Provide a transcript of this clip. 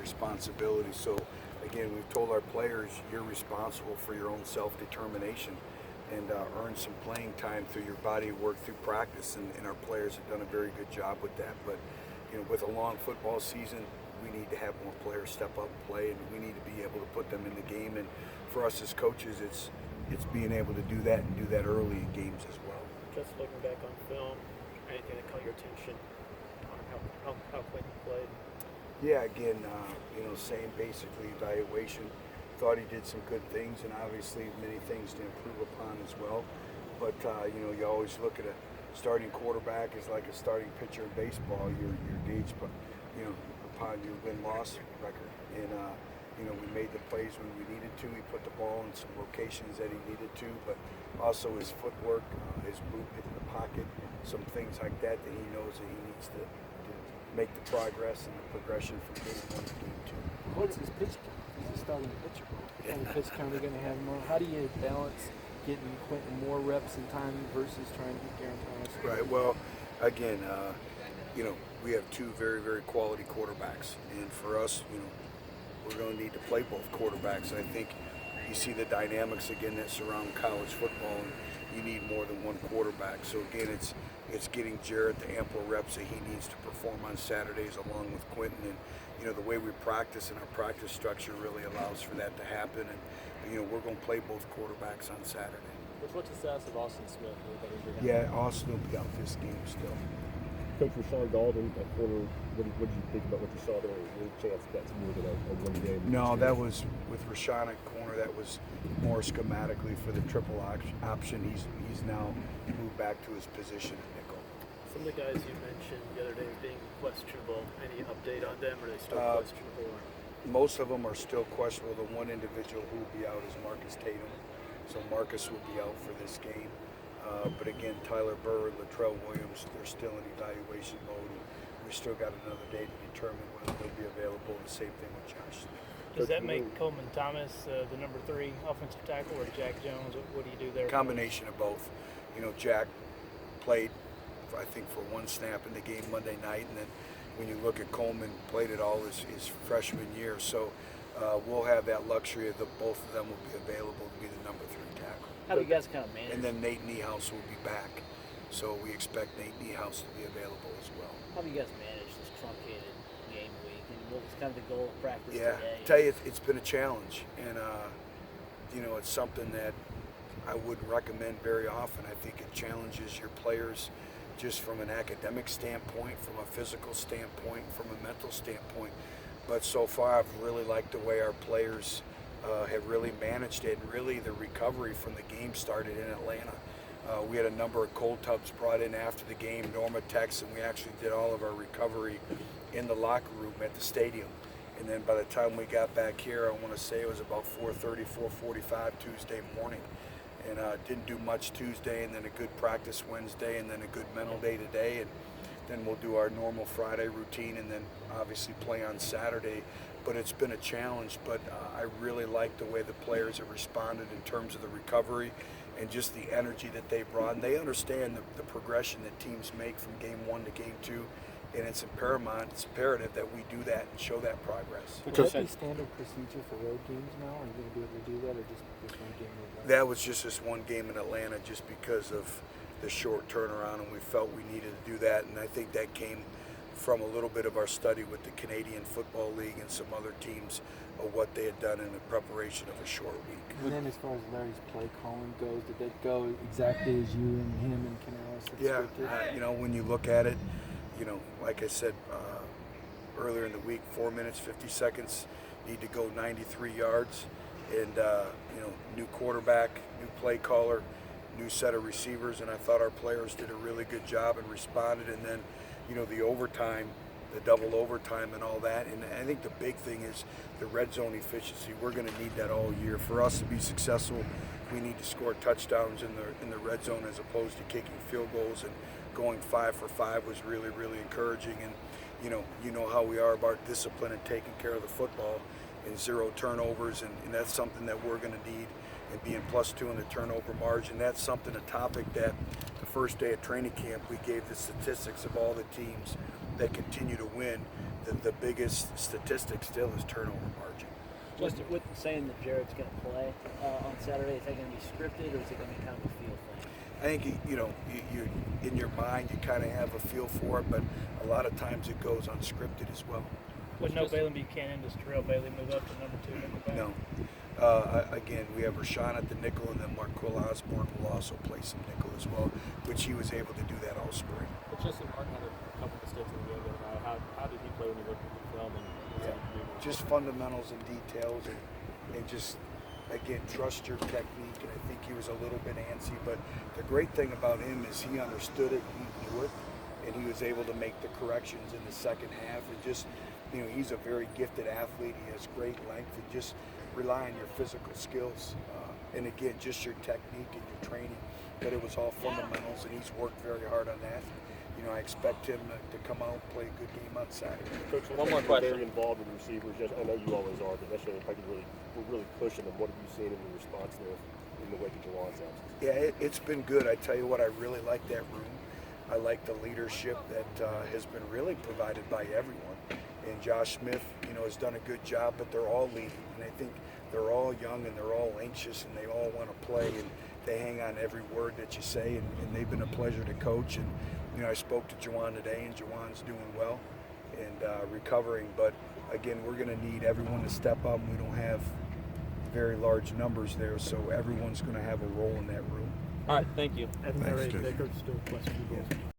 responsibility. So again, we've told our players, you're responsible for your own self-determination, and earn some playing time through your body work through practice, and our players have done a very good job with that. But with a long football season, we need to have more players step up and play, and we need to be able to put them in the game. And for us as coaches, it's being able to do that and do that early in games as well. Just looking back on film, anything that caught your attention on how Quentin played? Yeah, again, same basically evaluation. Thought he did some good things, and obviously many things to improve upon as well. But you always look at a starting quarterback as like a starting pitcher in baseball. You're gauged, upon your win-loss record. And we made the plays when we needed to. He put the ball in some locations that he needed to, but also his footwork, his movement in the pocket, some things like that he knows that he needs to make the progress and the progression from game 1 to game 2. What's his pitch count? He's a starting pitcher. What kind of pitch count are going to have more? How do you balance getting Quentin more reps and time versus trying to get Garen Thomas? Right. Well, again, we have two very, very quality quarterbacks, and for us, we're going to need to play both quarterbacks. I think you see the dynamics again that surround college football, and you need more than one quarterback. So again, it's getting Jarrett the ample reps that he needs to perform on Saturdays along with Quentin. And the way we practice and our practice structure really allows for that to happen. And we're going to play both quarterbacks on Saturday. What's the status of Austin Smith? Yeah, Austin will be out this game still. Coach Rashawn Golden, that corner, what did you think about what you saw there? Any chance that's more than a one game? No, that was with Rashawn at corner. That was more schematically for the triple option. He's now moved back to his position at nickel. Some of the guys you mentioned the other day being questionable. Any update on them? Are they still questionable? Most of them are still questionable. The one individual who will be out is Marcus Tatum. So Marcus will be out for this game. But again, Tyler Burr and Latrell Williams, they're still in evaluation mode. And we still got another day to determine whether they'll be available. The same thing with Josh Smith. Does that make Coleman Thomas the number 3 offensive tackle, or Jack Jones? What do you do there? Combination of both. Jack played, I think, for one snap in the game Monday night, and then when you look at Coleman, played it all his freshman year. So we'll have that luxury of both of them will be available to be the number 3 tackle. How do you guys kind of manage? And then Nate Niehaus will be back, so we expect Nate Niehaus to be available as well. How do you guys manage this truncated game week? And what was kind of the goal of practice Yeah, today? tell you, it's been a challenge, and it's something that I wouldn't recommend very often. I think it challenges your players just from an academic standpoint, from a physical standpoint, from a mental standpoint. But so far, I've really liked the way our players have really managed it. And really, the recovery from the game started in Atlanta. We had a number of cold tubs brought in after the game, Norma Tex, and we actually did all of our recovery in the locker room at the stadium. And then by the time we got back here, I want to say it was about 4:30, 4:45 Tuesday morning. And didn't do much Tuesday, and then a good practice Wednesday, and then a good mental day today. And then we'll do our normal Friday routine, and then obviously play on Saturday. But it's been a challenge, but I really like the way the players have responded in terms of the recovery and just the energy that they brought. And they understand the progression that teams make from game 1 to game 2, and it's imperative that we do that and show that progress. Would that be standard procedure for road games now? Are you going to be able to do that, or just this one game? That was just this one game in Atlanta just because of the short turnaround, and we felt we needed to do that. And I think that came from a little bit of our study with the Canadian Football League and some other teams of what they had done in the preparation of a short week. And then as far as Larry's play calling goes, did that go exactly as you and him and Canales expected? Yeah, when you look at it, like I said earlier in the week, 4 minutes, 50 seconds, need to go 93 yards. And, new quarterback, new play caller, new set of receivers, and I thought our players did a really good job and responded. And then, the overtime, the double overtime and all that. And I think the big thing is the red zone efficiency. We're going to need that all year. For us to be successful, we need to score touchdowns in the red zone as opposed to kicking field goals. And going 5 for 5 was really, really encouraging. And, you know how we are about discipline and taking care of the football and 0 turnovers. And that's something that we're going to need, and being +2 in the turnover margin. That's something, a topic that the first day of training camp we gave the statistics of all the teams that continue to win. the biggest statistic still is turnover margin. With saying that Jared's going to play on Saturday, is that going to be scripted or is it going to be kind of a feel thing? I think you in your mind you kind of have a feel for it, but a lot of times it goes unscripted as well. With no Bailey Buchanan, does Terrell Bailey move up to number 2 nickel back? No. Again, we have Rashawn at the nickel, and then Marquil Osborne will also play some nickel as well, which he was able to do that all spring. But Justin Martin had a couple mistakes in the game the other night. How did he play when you looked at the film? And Just fundamentals and details, and just, again, trust your technique. And I think he was a little bit antsy, but the great thing about him is he understood it, he knew it, and he was able to make the corrections in the second half. And just, he's a very gifted athlete. He has great length, and just rely on your physical skills. And again, just your technique and your training. But it was all fundamentals, and he's worked very hard on that. I expect him to come out and play a good game on Saturday. Coach, One more you're question. Very involved with the receivers. I know you always are, but yesterday we're really pushing them. What have you seen in the response there in the wake of Jawan's absence? Yeah, it's been good. I tell you what, I really like that room. I like the leadership that has been really provided by everyone. And Josh Smith, has done a good job, but they're all leading. And I think they're all young and they're all anxious and they all want to play, and they hang on every word that you say, and they've been a pleasure to coach. And I spoke to Jawan today, and Jawan's doing well and recovering. But again, we're going to need everyone to step up. We don't have very large numbers there, so everyone's going to have a role in that room. All right, thank you. Evan Murray, Baker still questionable.